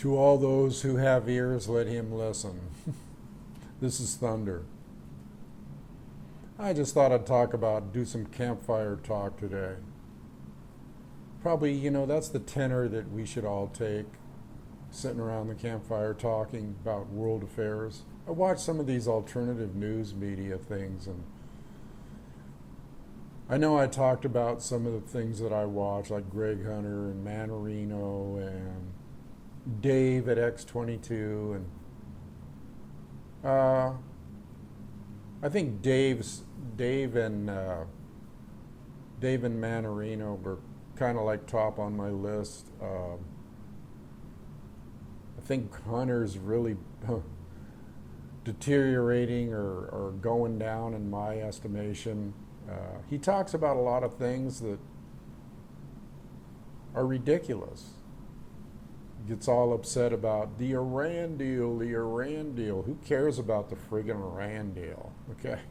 To all those who have ears, let him listen. This is Thunder. I just thought I'd do some campfire talk today. Probably, that's the tenor that we should all take, sitting around the campfire talking about world affairs. I watch some of these alternative news media things, and I know I talked about some of the things that I watch, like Greg Hunter and Manarino and Dave at X22, and I think Dave and Manarino were kind of like top on my list. I think Hunter's really deteriorating or going down in my estimation. He talks about a lot of things that are ridiculous. Gets all upset about the Iran deal. Who cares about the friggin' Iran deal? Okay,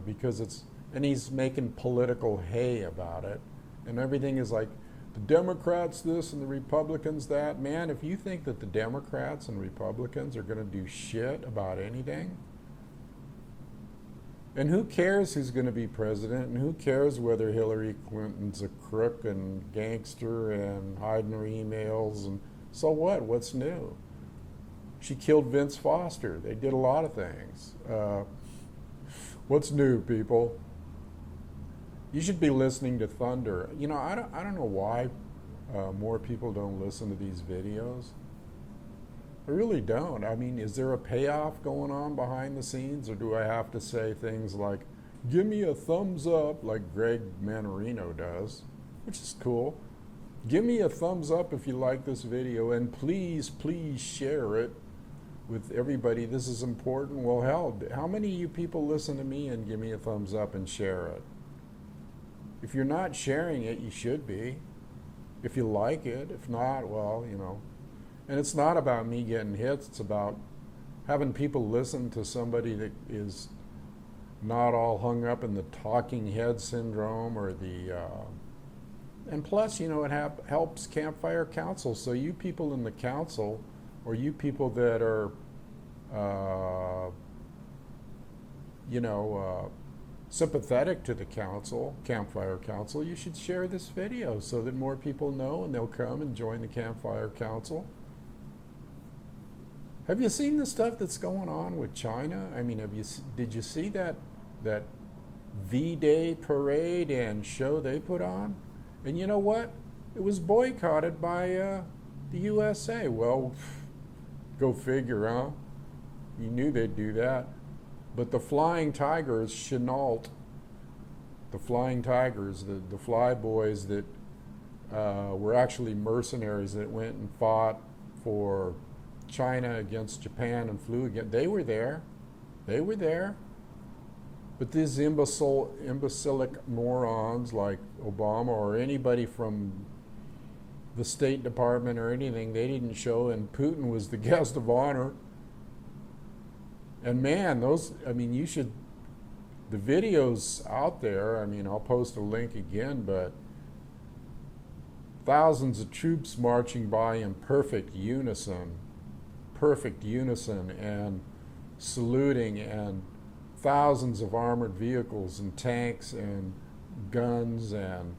because and he's making political hay about it, and everything is like the Democrats this and the Republicans that. Man, if you think that the Democrats and Republicans are going to do shit about anything, and who cares who's going to be president, and who cares whether Hillary Clinton's a crook and gangster and hiding her emails, and so what? What's new? She killed Vince Foster. They did a lot of things. What's new, people? You should be listening to Thunder. I don't know why more people don't listen to these videos. I really don't. I mean, is there a payoff going on behind the scenes, or do I have to say things like, give me a thumbs up, like Greg Manarino does, which is cool. Give me a thumbs up if you like this video, and please share it with everybody. This is important. Well, hell, how many of you people listen to me and give me a thumbs up and share it? If you're not sharing it, you should be. If you like it. If not, well, And it's not about me getting hits. It's about having people listen to somebody that is not all hung up in the talking head syndrome or the... and plus, it helps Campfire Council. So you people in the council, or you people that are, sympathetic to the council, Campfire Council, you should share this video so that more people know and they'll come and join the Campfire Council. Have you seen the stuff that's going on with China? I mean, did you see that V-Day parade and show they put on? And you know what? It was boycotted by the USA. Well, go figure, huh? You knew they'd do that. But the Flying Tigers, Chenault, the Flying Tigers, the fly boys that were actually mercenaries that went and fought for China against Japan and flew again. They were there. But these imbecilic morons like Obama or anybody from the State Department or anything, they didn't show, and Putin was the guest of honor. And man, you should, the videos out there, I'll post a link again, but thousands of troops marching by in perfect unison and saluting, and thousands of armored vehicles and tanks and guns and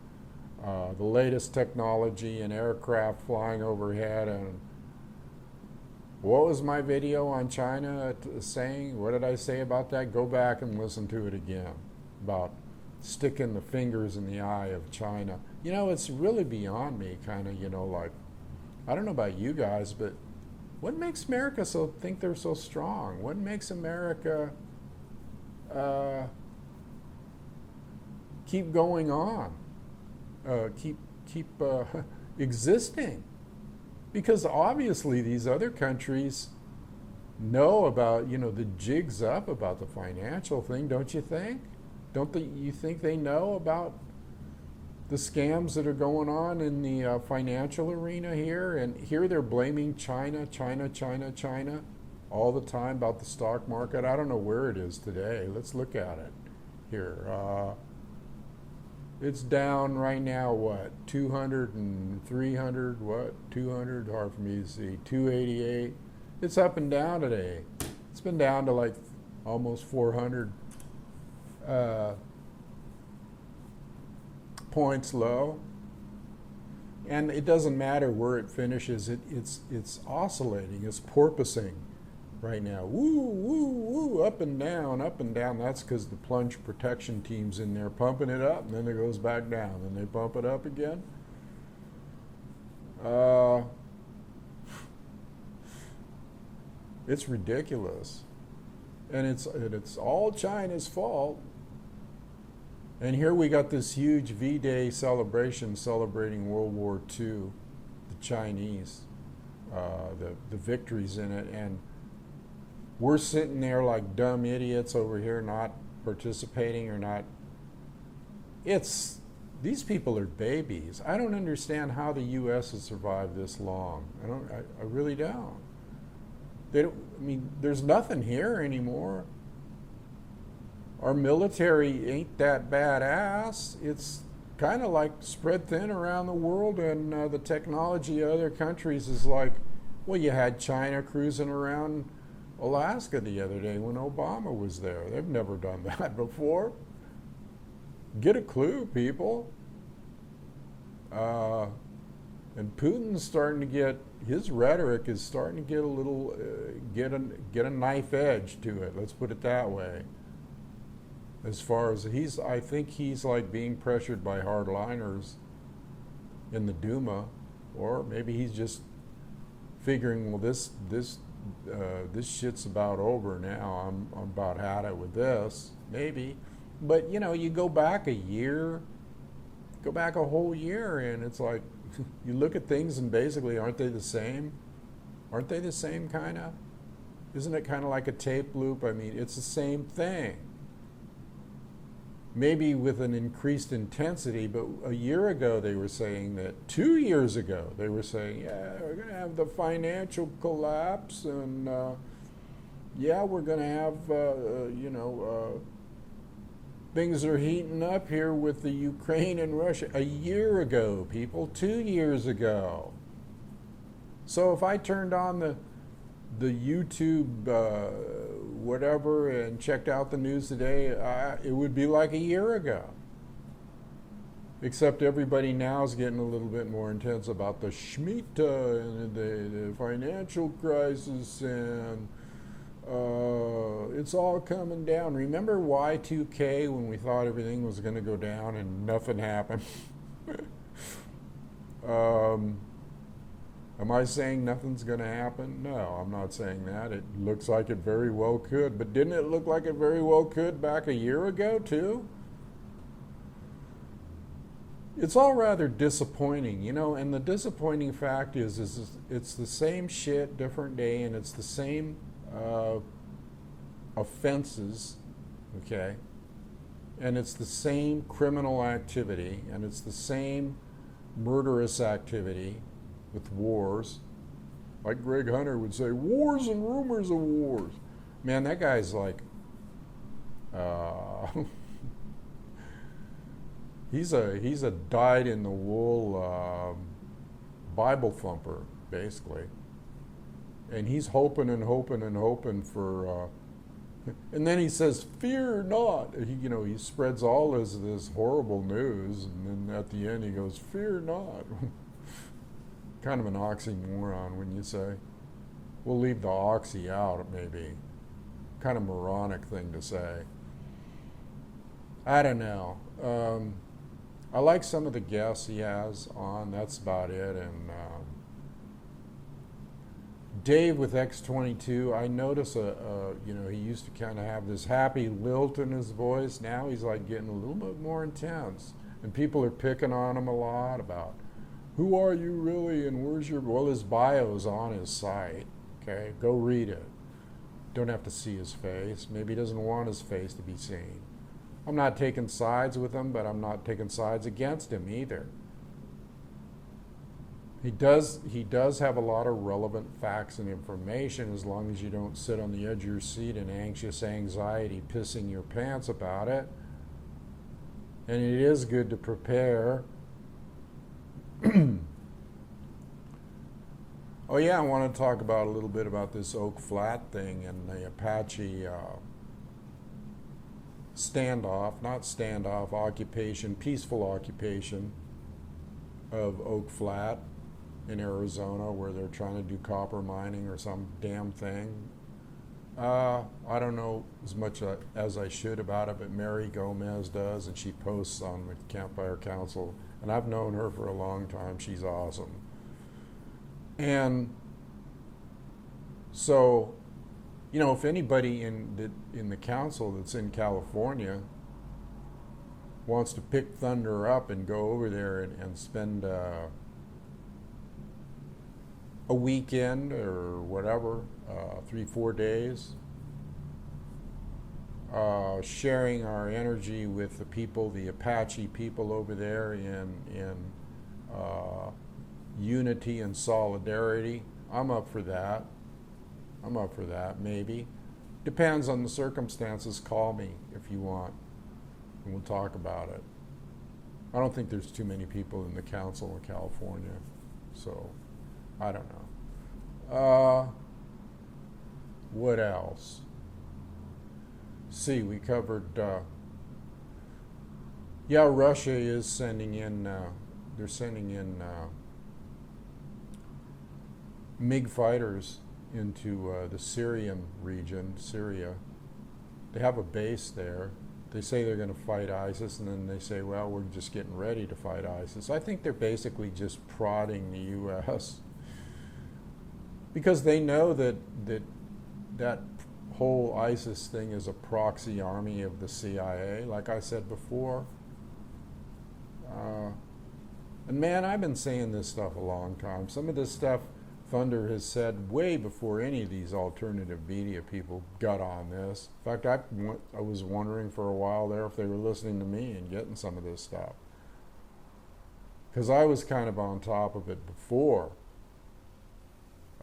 the latest technology and aircraft flying overhead. And what was my video on China saying? What did I say about that? Go back and listen to it again, about sticking the fingers in the eye of China. It's really beyond me, kind of, like, I don't know about you guys, but what makes America think they're so strong? What makes America keep going on, keep existing? Because obviously these other countries know about, the jig's up about the financial thing, don't you think? You think they know about the scams that are going on in the financial arena here? And here they're blaming China all the time about the stock market. I don't know where it is today. Let's look at it here. It's down right now, what, 200 and 300, what, 200, hard for me to see, 288. It's up and down today. It's been down to like almost 400 points low. And it doesn't matter where it finishes, it's oscillating, it's porpoising right now. Woo, woo, woo, up and down, up and down. That's because the plunge protection team's in there pumping it up, and then it goes back down, and they pump it up again. It's ridiculous. And it's all China's fault. And here we got this huge V-Day celebration celebrating World War II, the Chinese, the victories in it, and we're sitting there like dumb idiots over here not participating or not. These people are babies. I don't understand how the U.S. has survived this long. I really don't. There's nothing here anymore. Our military ain't that badass. It's kind of like spread thin around the world, and the technology of other countries is like, well, you had China cruising around Alaska the other day when Obama was there. They've never done that before. Get a clue, people. And Putin's starting to get, his rhetoric is starting to get a little, get a knife edge to it. Let's put it that way. As far as I think he's like being pressured by hardliners in the Duma, or maybe he's just figuring, well, this shit's about over now. I'm about had it with this, maybe. But you go back a year, go back a whole year, and it's like you look at things and basically, aren't they the same? Aren't they the same kind of? Isn't it kind of like a tape loop? It's the same thing. Maybe with an increased intensity, but a year ago they were saying that, 2 years ago they were saying, yeah, we're going to have the financial collapse, and yeah, we're going to have, things are heating up here with the Ukraine and Russia. A year ago, people, 2 years ago. So if I turned on the YouTube whatever and checked out the news today, it would be like a year ago. Except everybody now is getting a little bit more intense about the Shemitah and the financial crisis, and it's all coming down. Remember Y2K when we thought everything was going to go down and nothing happened? Am I saying nothing's going to happen? No, I'm not saying that. It looks like it very well could. But didn't it look like it very well could back a year ago, too? It's all rather disappointing, and the disappointing fact is it's the same shit, different day, and it's the same offenses, okay? And it's the same criminal activity, and it's the same murderous activity with wars. Like Greg Hunter would say, wars and rumors of wars. Man, that guy's like, he's a dyed-in-the-wool Bible thumper, basically. And he's hoping and hoping and hoping for, and then he says, fear not. He spreads all this horrible news, and then at the end he goes, fear not. Kind of an oxymoron, wouldn't you say? We'll leave the oxy out, maybe. Kind of moronic thing to say. I don't know. I like some of the guests he has on. That's about it. And Dave with X22, I notice he used to kind of have this happy lilt in his voice. Now he's like getting a little bit more intense. And people are picking on him a lot about, who are you really, and where's your... Well, his bio's on his site, okay? Go read it. Don't have to see his face. Maybe he doesn't want his face to be seen. I'm not taking sides with him, but I'm not taking sides against him either. He does have a lot of relevant facts and information, as long as you don't sit on the edge of your seat in anxious anxiety, pissing your pants about it. And it is good to prepare. Oh yeah, I want to talk about a little bit about this Oak Flat thing and the Apache occupation, peaceful occupation of Oak Flat in Arizona, where they're trying to do copper mining or some damn thing. I don't know as much as I should about it, but Mary Gomez does, and she posts on the Campfire Council, and I've known her for a long time. She's awesome. And so, if anybody in the council that's in California wants to pick thunder up and go over there and spend a weekend or whatever, 3-4 days, sharing our energy with the people, the Apache people over there in unity and solidarity. I'm up for that. Maybe. Depends on the circumstances. Call me if you want, and we'll talk about it. I don't think there's too many people in the council of California, so I don't know. What else? See, we covered, Russia is sending in, they're sending in MiG fighters into the Syrian region, Syria. They have a base there. They say they're going to fight ISIS, and then they say, well, we're just getting ready to fight ISIS. I think they're basically just prodding the U.S. because they know that whole ISIS thing is a proxy army of the CIA, like I said before. And man, I've been saying this stuff a long time. Some of this stuff Thunder has said way before any of these alternative media people got on this. In fact, I was wondering for a while there if they were listening to me and getting some of this stuff, because I was kind of on top of it before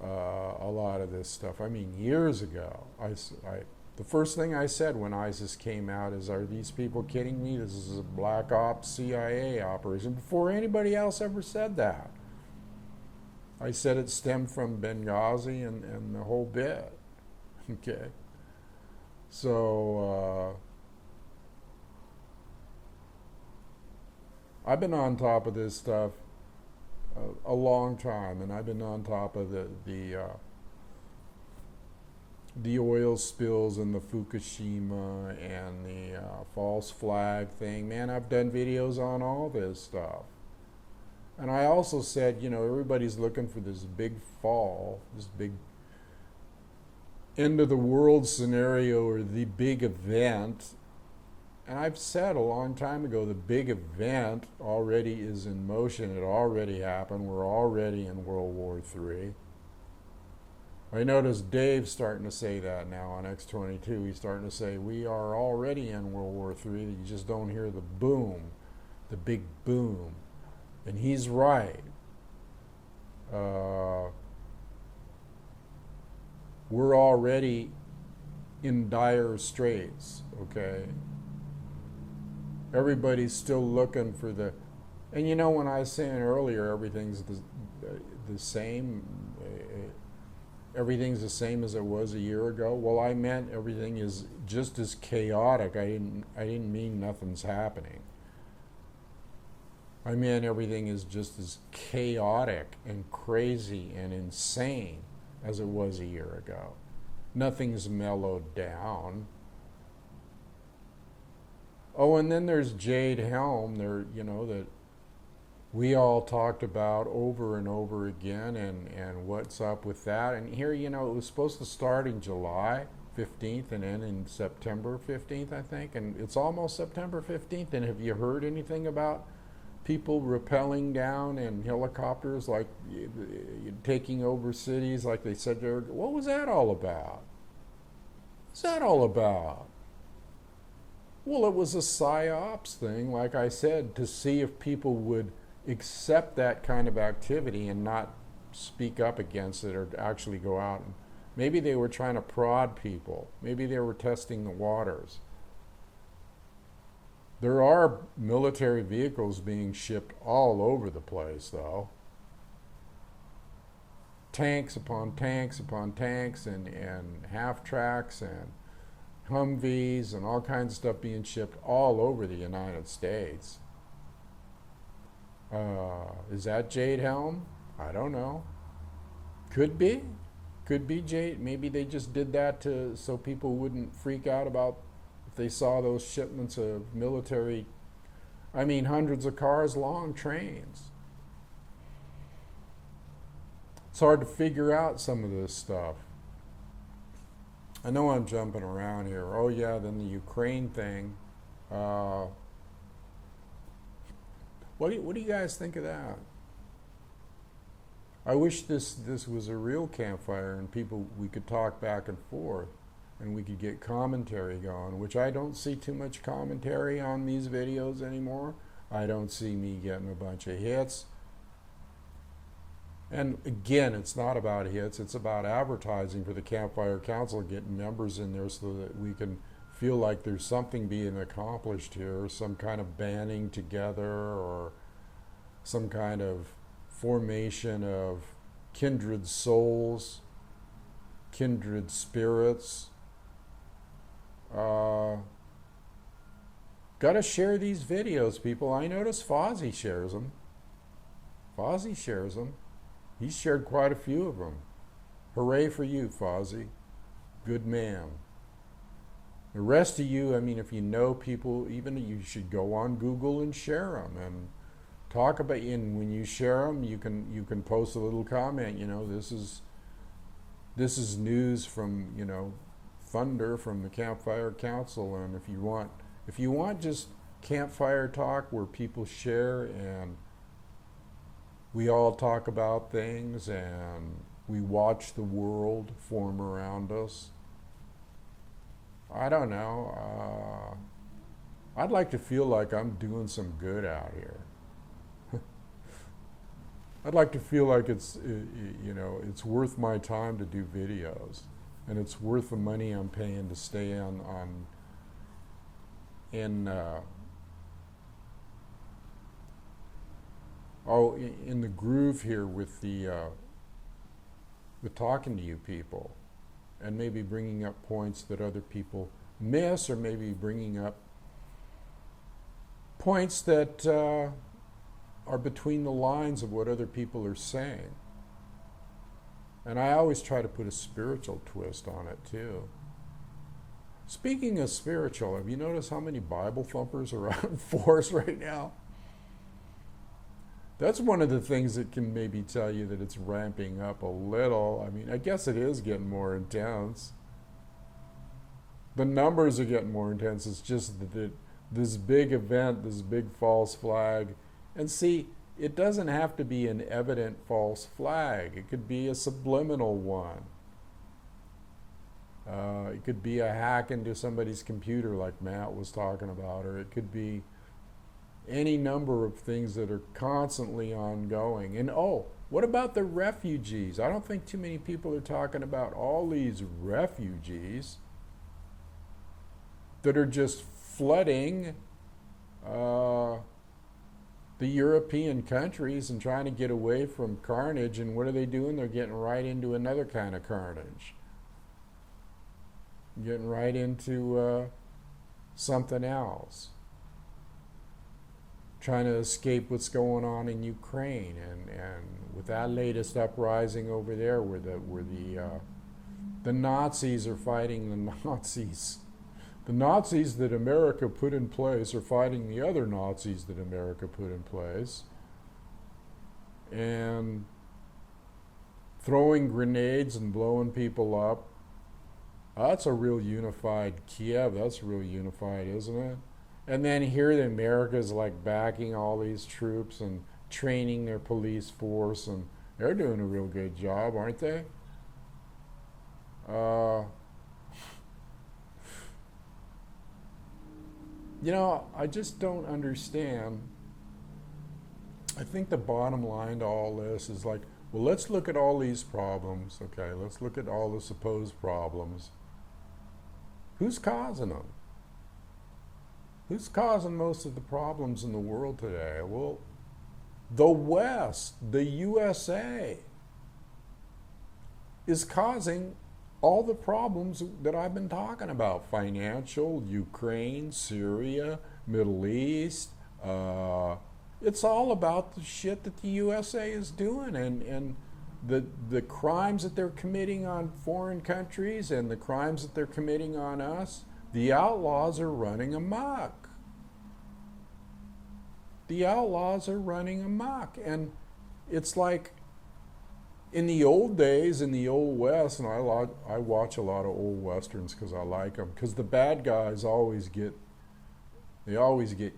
a lot of this stuff. I mean, years ago, the first thing I said when ISIS came out is, are these people kidding me? This is a black ops CIA operation, before anybody else ever said that. I said it stemmed from Benghazi and the whole bit. Okay. So I've been on top of this stuff a long time, and I've been on top of the oil spills in the Fukushima and the false flag thing. Man, I've done videos on all this stuff. And I also said, everybody's looking for this big fall, this big end of the world scenario, or the big event. And I've said a long time ago, the big event already is in motion. It already happened. We're already in World War III. I notice Dave's starting to say that now on X22. He's starting to say, we are already in World War III. You just don't hear the boom, the big boom. And he's right. We're already in dire straits, okay? Everybody's still looking for the... And when I was saying earlier, everything's the same, everything's the same as it was a year ago. Well, I meant everything is just as chaotic. I didn't mean nothing's happening. I mean, everything is just as chaotic and crazy and insane as it was a year ago. Nothing's mellowed down. Oh, and then there's Jade Helm, that we all talked about over and over again, and what's up with that. And here, it was supposed to start in July 15th and end in September 15th, I think. And it's almost September 15th. And have you heard anything about people rappelling down in helicopters, like taking over cities like they said they were? What was that all about? What's that all about? Well, it was a psyops thing, like I said, to see if people would accept that kind of activity and not speak up against it, or actually go out. And maybe they were trying to prod people. Maybe they were testing the waters. There are military vehicles being shipped all over the place, though. Tanks upon tanks upon tanks, and half tracks and Humvees and all kinds of stuff being shipped all over the United States. Is that Jade Helm? I don't know. Could be. Could be Jade. Maybe they just did that so people wouldn't freak out about if they saw those shipments of military, I mean, hundreds of cars long trains. It's hard to figure out some of this stuff. I know I'm jumping around here. Oh yeah, then the Ukraine thing. What do you guys think of that? I wish this was a real campfire and we could talk back and forth and we could get commentary going, which I don't see too much commentary on these videos anymore. I don't see me getting a bunch of hits. And again, it's not about hits, it's about advertising for the Campfire Council, getting members in there so that we can feel like there's something being accomplished here, some kind of banding together or some kind of formation of kindred souls, kindred spirits. Gotta share these videos, people. I notice Fozzie shares them. Fozzie shares them. He's shared quite a few of them. Hooray for you, Fozzie. Good man. The rest of you, I mean, if you know people, even you should go on Google and share them and talk about. And when you share them, you can post a little comment. You know, this is news from thunder from the Campfire Council. And if you want just campfire talk where people share and we all talk about things and we watch the world form around us. I don't know. I'd like to feel like I'm doing some good out here. I'd like to feel like it's worth my time to do videos, and it's worth the money I'm paying to stay in the groove here with talking to you people, and maybe bringing up points that other people miss, or maybe bringing up points that are between the lines of what other people are saying. And I always try to put a spiritual twist on it too. Speaking of spiritual, have you noticed how many Bible thumpers are on force right now? That's one of the things that can maybe tell you that it's ramping up a little. I mean, I guess it is getting more intense. The numbers are getting more intense. It's just that this big event, this big false flag. And see, it doesn't have to be an evident false flag. It could be a subliminal one. It could be a hack into somebody's computer like Matt was talking about, or it could be any number of things that are constantly ongoing. And what about the refugees? I don't think too many people are talking about all these refugees that are just flooding the European countries and trying to get away from carnage. And what are they doing? They're getting right into another kind of carnage. Getting right into something else. Trying to escape what's going on in Ukraine, and with that latest uprising over there, where the Nazis are fighting the Nazis. The Nazis that America put in place are fighting the other Nazis that America put in place, and throwing grenades and blowing people up. That's a real unified Kiev. That's real unified, isn't it? And then here the America's like backing all these troops and training their police force, and they're doing a real good job, aren't they? I just don't understand. I think the bottom line to all this is like, well, let's look at all these problems. Okay, let's look at all the supposed problems. Who's causing them? Who's causing most of the problems in the world today? Well, the West, the USA, is causing all the problems that I've been talking about: financial, Ukraine, Syria, Middle East. It's all about the shit that the USA is doing, and the crimes that they're committing on foreign countries and the crimes that they're committing on us. The outlaws are running amok. The outlaws are running amok. And it's like in the old days, in the old West, and I watch a lot of old Westerns because I like them, because the bad guys always get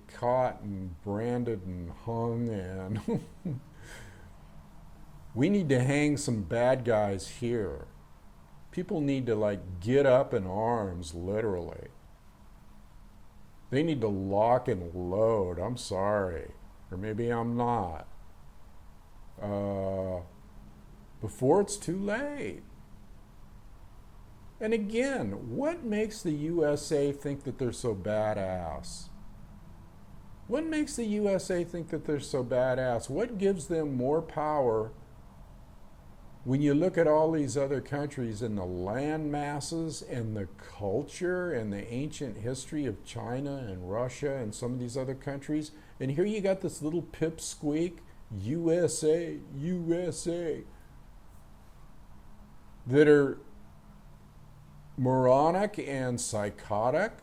caught and branded and hung, and we need to hang some bad guys here. People need to like get up in arms, literally. They need to lock and load. I'm sorry. Or maybe I'm not. Before it's too late. And again, what makes the USA think that they're so badass? What makes the USA think that they're so badass? What gives them more power when you look at all these other countries and the land masses and the culture and the ancient history of China and Russia and some of these other countries? And here you got this little pipsqueak, USA, USA, that are moronic and psychotic,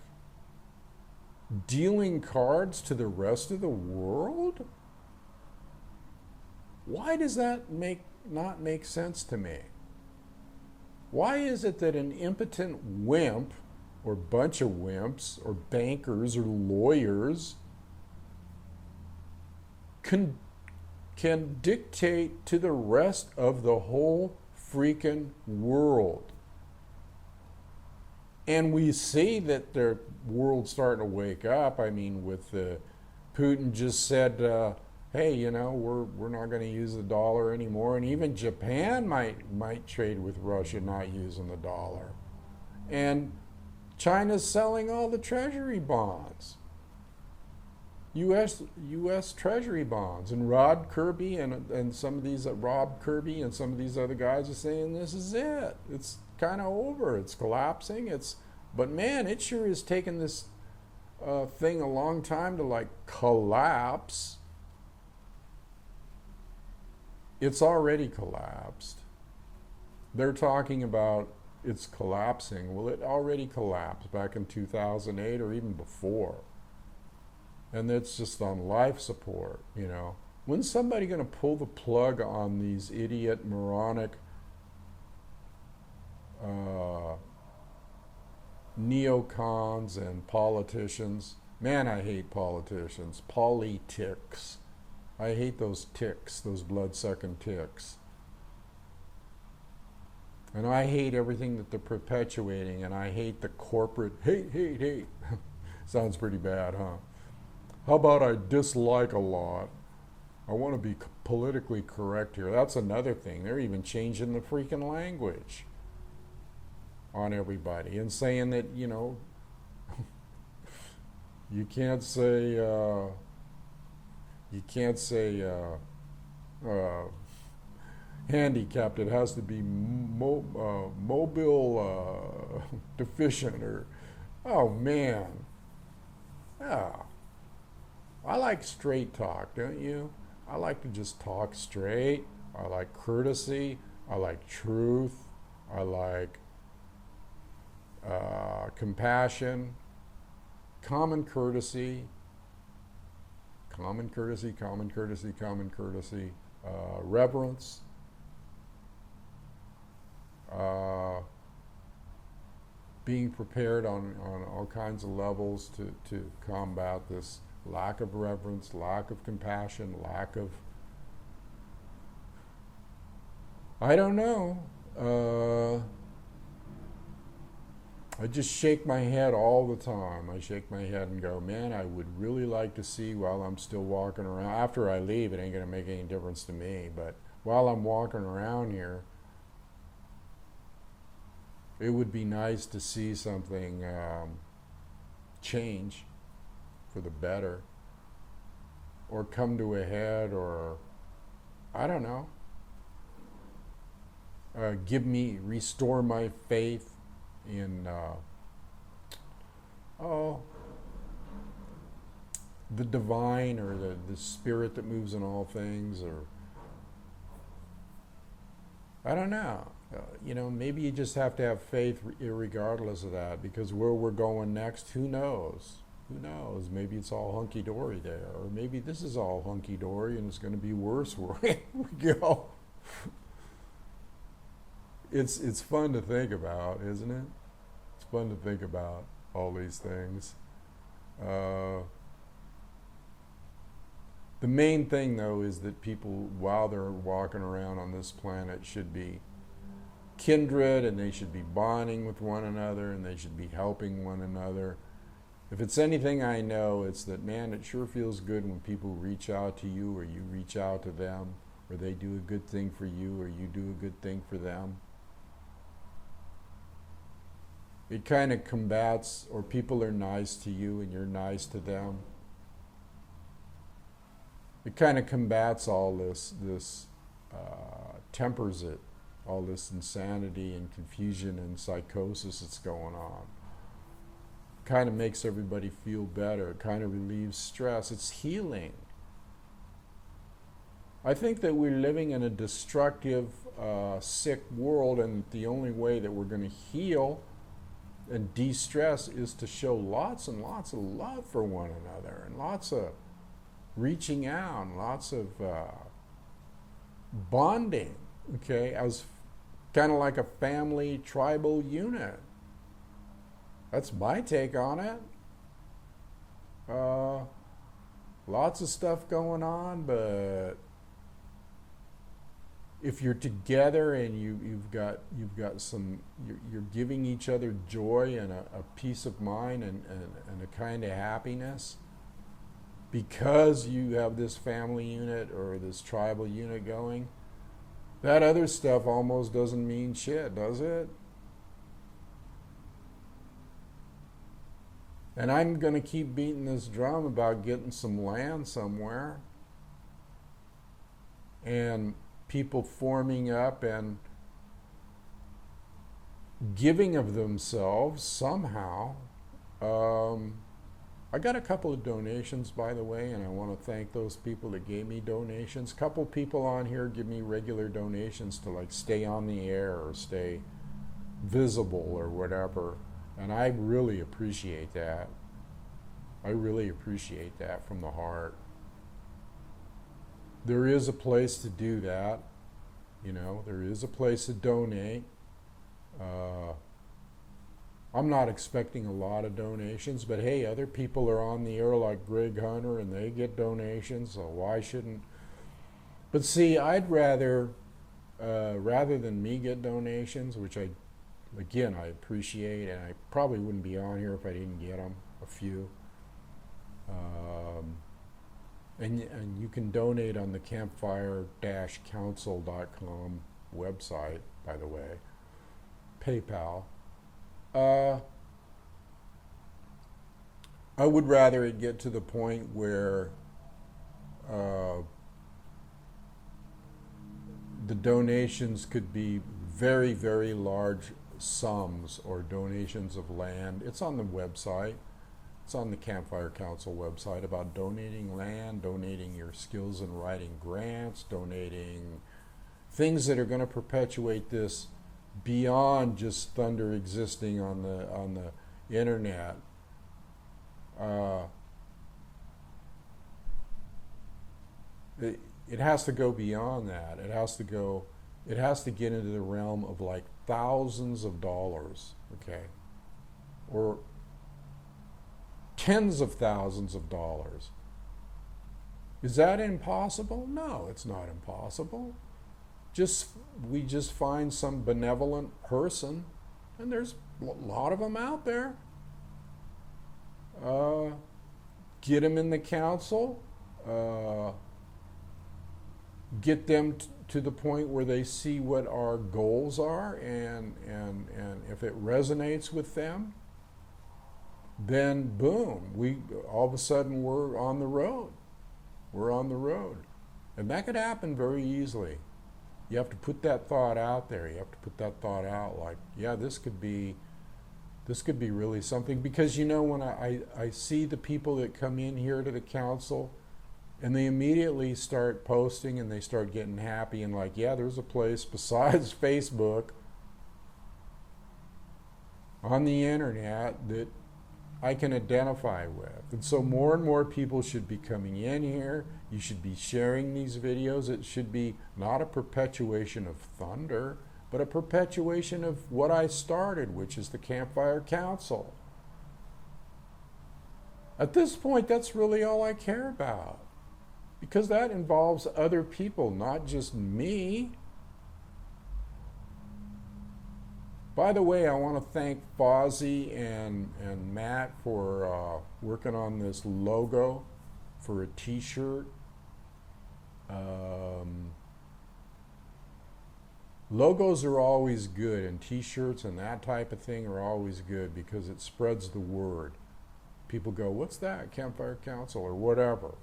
dealing cards to the rest of the world? Why does that not make sense to me? Why is it that an impotent wimp or bunch of wimps or bankers or lawyers can dictate to the rest of the whole freaking world? And we see that their world's starting to wake up. I mean, with Putin just said, hey, you know, we're not going to use the dollar anymore. And even Japan might trade with Russia not using the dollar. And China's selling all the treasury bonds. U.S. Treasury bonds. And Rob Kirby and some of these other guys are saying this is it. It's kind of over. It's collapsing. But man, it sure is taking this thing a long time to like collapse. It's already collapsed. They're talking about it's collapsing. Well, it already collapsed back in 2008 or even before. And it's just on life support, you know. When's somebody going to pull the plug on these idiot, moronic, neocons and politicians? Man, I hate politicians. Politics. I hate those ticks, those blood-sucking ticks. And I hate everything that they're perpetuating, and I hate the corporate hate. Sounds pretty bad, huh? How about I dislike a lot? I want to be politically correct here. That's another thing. They're even changing the freaking language on everybody and saying that, you know, you can't say handicapped. It has to be mobile deficient, or, oh man. Yeah. I like straight talk, don't you? I like to just talk straight. I like courtesy. I like truth. I like compassion, common courtesy, reverence, being prepared on all kinds of levels to combat this lack of reverence, lack of compassion, lack of, I don't know. I just shake my head all the time. I shake my head and go, man, I would really like to see while I'm still walking around. After I leave, it ain't going to make any difference to me. But while I'm walking around here, it would be nice to see something change. for the better, or come to a head, or I don't know, restore my faith in, the divine, or the spirit that moves in all things, or I don't know. Maybe you just have to have faith regardless of that, because where we're going next, who knows? Who knows? Maybe it's all hunky-dory there, or maybe this is all hunky-dory and it's going to be worse where we go. It's fun to think about, isn't it? It's fun to think about all these things. The main thing, though, is that people, while they're walking around on this planet, should be kindred, and they should be bonding with one another, and they should be helping one another. If it's anything I know, it's that, man, it sure feels good when people reach out to you, or you reach out to them, or they do a good thing for you, or you do a good thing for them. It kind of combats, or people are nice to you and you're nice to them. It kind of combats all this tempers it, all this insanity and confusion and psychosis that's going on. Kind of makes everybody feel better. It kind of relieves stress. It's healing. I think that we're living in a destructive, sick world, and the only way that we're going to heal and de-stress is to show lots and lots of love for one another, and lots of reaching out, and lots of bonding, okay, as kind of like a family tribal unit. That's my take on it. Lots of stuff going on, but if you're together and you've got some, you're giving each other joy and a peace of mind and a kind of happiness, because you have this family unit or this tribal unit going, that other stuff almost doesn't mean shit, does it? And I'm going to keep beating this drum about getting some land somewhere, and people forming up and giving of themselves somehow. I got a couple of donations, by the way, and I want to thank those people that gave me donations. A couple people on here give me regular donations to, like, stay on the air or stay visible or whatever, and I really appreciate that. I really appreciate that from the heart. There is a place to do that. There is a place to donate. I'm not expecting a lot of donations, but hey, other people are on the air like Greg Hunter and they get donations, so why shouldn't? But see, I'd rather than me get donations, which I appreciate, and I probably wouldn't be on here if I didn't get them, a few. And you can donate on the campfire-council.com website, by the way, PayPal. I would rather it get to the point where the donations could be very, very large sums, or donations of land. It's on the website. It's on the Campfire Council website about donating land, donating your skills in writing grants, donating things that are going to perpetuate this beyond just thunder existing on the internet. It has to go beyond that. It has to get into the realm of like thousands of dollars, okay, or tens of thousands of dollars. Is that impossible? No, it's not impossible. We just find some benevolent person, and there's a lot of them out there. Get them in the council. Get them to the point where they see what our goals are, and if it resonates with them, then boom, we all of a sudden we're on the road. We're on the road. And that could happen very easily. You have to put that thought out there. You have to put that thought out like, yeah, this could be really something. Because when I see the people that come in here to the council and they immediately start posting and they start getting happy and like, yeah, there's a place besides Facebook on the internet that I can identify with. And so more and more people should be coming in here. You should be sharing these videos. It should be not a perpetuation of thunder, but a perpetuation of what I started, which is the Campfire Council. At this point, that's really all I care about, because that involves other people, not just me. By the way, I want to thank Fozzie and Matt for working on this logo for a t-shirt. Logos are always good, and t-shirts and that type of thing are always good because it spreads the word. People go, what's that? Campfire Council or whatever.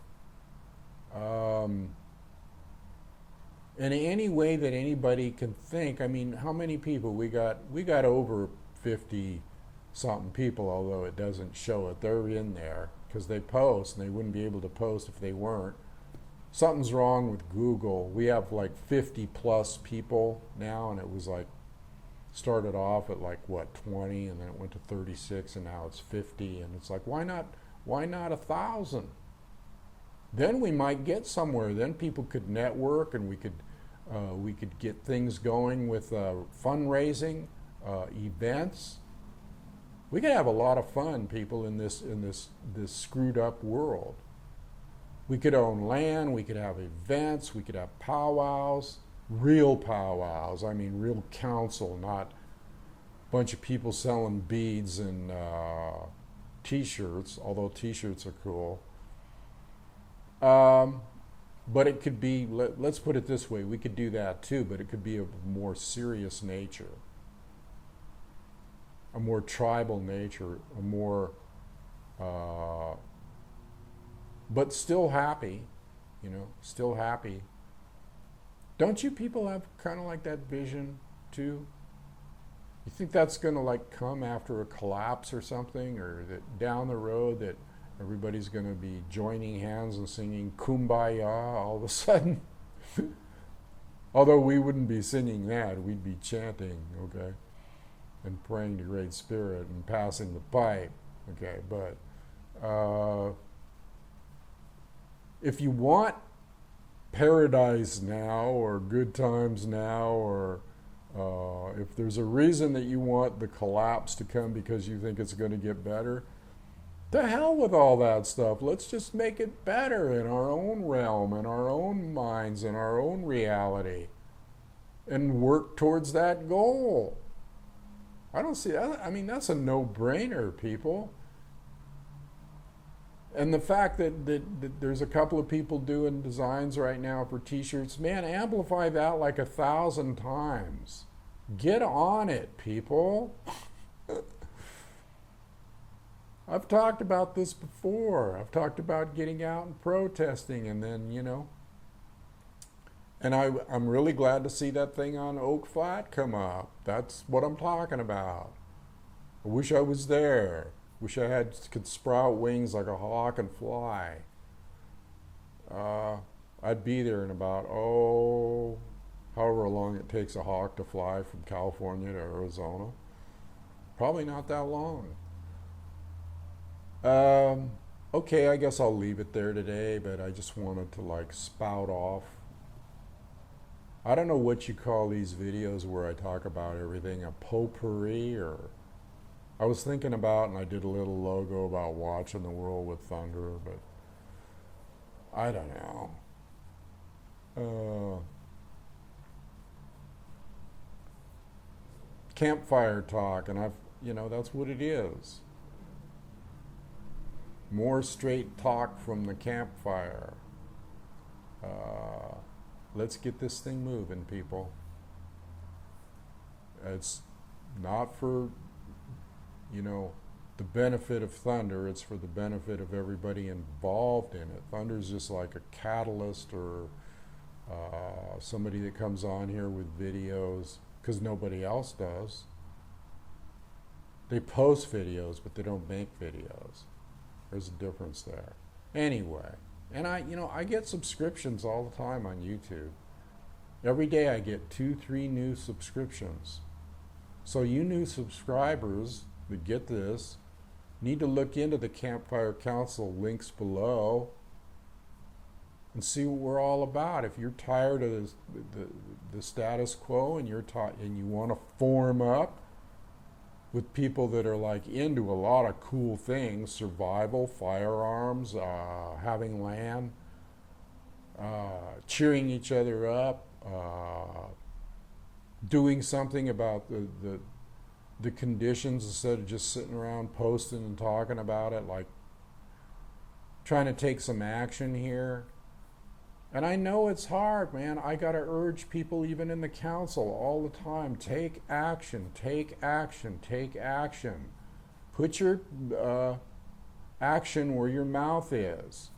In any way that anybody can think. I mean, how many people we got over 50 something people, although it doesn't show it. They're in there because they post, and they wouldn't be able to post if they weren't. Something's wrong with Google. We have like 50 plus people now, and it was like started off at like 20, and then it went to 36, and now it's 50, and it's like, why not 1,000? Then we might get somewhere. Then people could network, and we could get things going with fundraising, events. We could have a lot of fun, people, in this screwed up world. We could own land. We could have events. We could have powwows, real powwows. I mean, real council, not a bunch of people selling beads and T-shirts. Although T-shirts are cool. But it could be, let's put it this way, we could do that too, but it could be of a more serious nature, a more tribal nature, a more, but still happy, still happy. Don't you people have kind of like that vision too? You think that's going to like come after a collapse or something, or that down the road that everybody's going to be joining hands and singing Kumbaya all of a sudden? Although we wouldn't be singing that, we'd be chanting, okay, and praying to Great Spirit and passing the pipe, okay. But if you want paradise now, or good times now, or if there's a reason that you want the collapse to come because you think it's going to get better, to hell with all that stuff. Let's just make it better in our own realm, in our own minds, in our own reality, and work towards that goal. I don't see that. I mean, that's a no-brainer, people. And the fact that there's a couple of people doing designs right now for T-shirts, man, amplify that like 1,000 times. Get on it, people. I've talked about this before. I've talked about getting out and protesting, and then, and I'm really glad to see that thing on Oak Flat come up. That's what I'm talking about. I wish I was there. Wish I could sprout wings like a hawk and fly. I'd be there in about, however long it takes a hawk to fly from California to Arizona. Probably not that long. Okay, I guess I'll leave it there today, but I just wanted to like spout off. I don't know what you call these videos where I talk about everything, a potpourri, or I was thinking about, and I did a little logo about watching the world with thunder, but I don't know. Campfire talk, and that's what it is. More straight talk from the campfire. Let's get this thing moving, people. It's not for, the benefit of thunder. It's for the benefit of everybody involved in it. Thunder's just like a catalyst, or somebody that comes on here with videos because nobody else does. They post videos, but they don't make videos. There's a difference there. Anyway, and I get subscriptions all the time on YouTube. Every day I get 2-3 new subscriptions. So you new subscribers that get this need to look into the Campfire Council links below and see what we're all about. If you're tired of the status quo and and you want to form up with people that are like into a lot of cool things, survival, firearms, having land, cheering each other up, doing something about the conditions instead of just sitting around posting and talking about it, like trying to take some action here. And I know it's hard, man. I got to urge people even in the council all the time, take action, take action, take action. Put your action where your mouth is,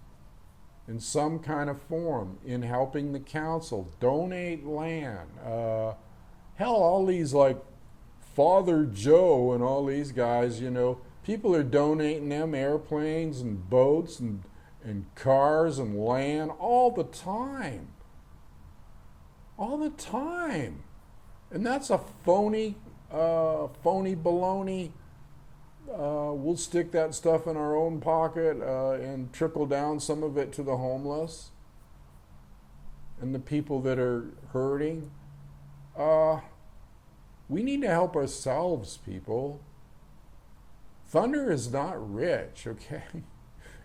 in some kind of form, in helping the council. Donate land. Hell, all these like Father Joe and all these guys, people are donating them airplanes and boats and cars and land all the time. All the time. And that's a phony baloney. We'll stick that stuff in our own pocket and trickle down some of it to the homeless and the people that are hurting. We need to help ourselves, people. Thunder is not rich, okay?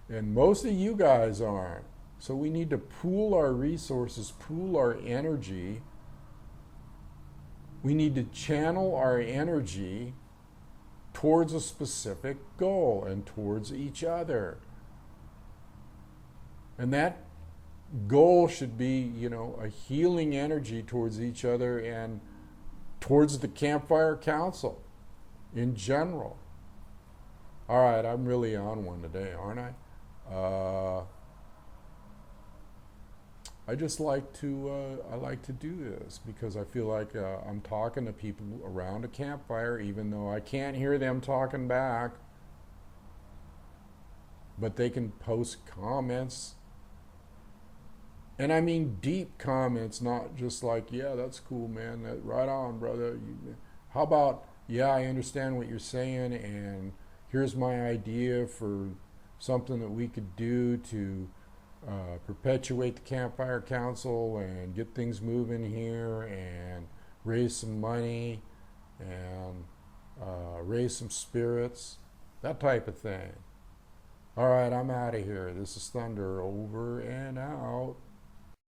And most of you guys aren't. So we need to pool our resources, pool our energy. We need to channel our energy towards a specific goal and towards each other. And that goal should be, a healing energy towards each other and towards the Campfire Council in general. All right, I'm really on one today, aren't I? I just like to do this because I feel like I'm talking to people around a campfire, even though I can't hear them talking back. But they can post comments, and I mean deep comments, not just like, yeah, that's cool, man, that right on, brother. How about, yeah, I understand what you're saying, and here's my idea for something that we could do to perpetuate the Campfire Council and get things moving here and raise some money and raise some spirits, that type of thing. All right, I'm out of here. This is Thunder, over and out.